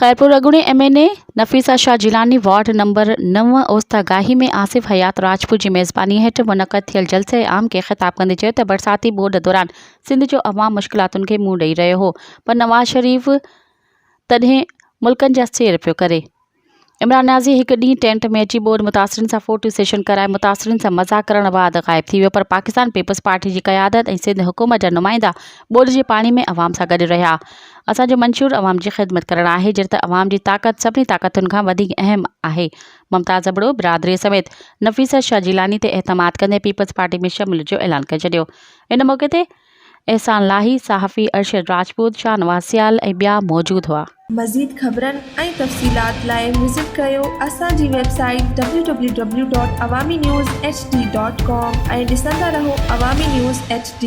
खैरपुर अगुणे MNA Nafisa Shah Jilani ward number 9 ओस्तागाही में आसिफ हयात राजपूत जी मेज़बानी हेठ मुनक़द थियल जलसे आम के ख़िताब कंदे चयो त बरसाती बोड दौरान सिंध जो अवाम मुश्किलातुनि खे मुंहुं ॾेई रहियो हो, पर नवाज़ शरीफ़ तॾहिं मुल्कनि जा सेर पियो करे। इमरान न्याज़ी एक ॾींहुं टेंट में अची बोड मुतासिरनि सां फोटो सेशन कराए मुतासिरनि सां मज़ाक़ करण बाद ग़ाइब थी वियो, पर पाकिस्तान पीपल्स पार्टी की क़यादत ऐं सिंध हुकूमत जा नुमाइंदा बोड जे पाणी में अवाम सां गॾु रहिया। असांजो मंशूर अवाम जी ख़िदमत करणु आहे, जॾहिं त अवाम जी ताक़त सभिनी ताक़तुनि खां वधीक अहम आहे। मुमताज़ अबड़ो बिरादरी समेत नफ़ीसा शाह जिलानी ते एतमाद कंदे पीपल्स पार्टी में शामिल जो ऐलान करे छॾियो। इन मौक़े ते एहसान लाही, सहाफ़ी अरशद राजपूत, शाहनवाज़ सियाल ऐं ॿिया मौजूद हुआ। मज़ीद ख़बरनि ऐं तफ़सीलात लाइ विज़िट कयो असांजी वेबसाइट www.awamiNewsHD.com ऐं ॾिसंदा रहो अवामी न्यूज़ HD।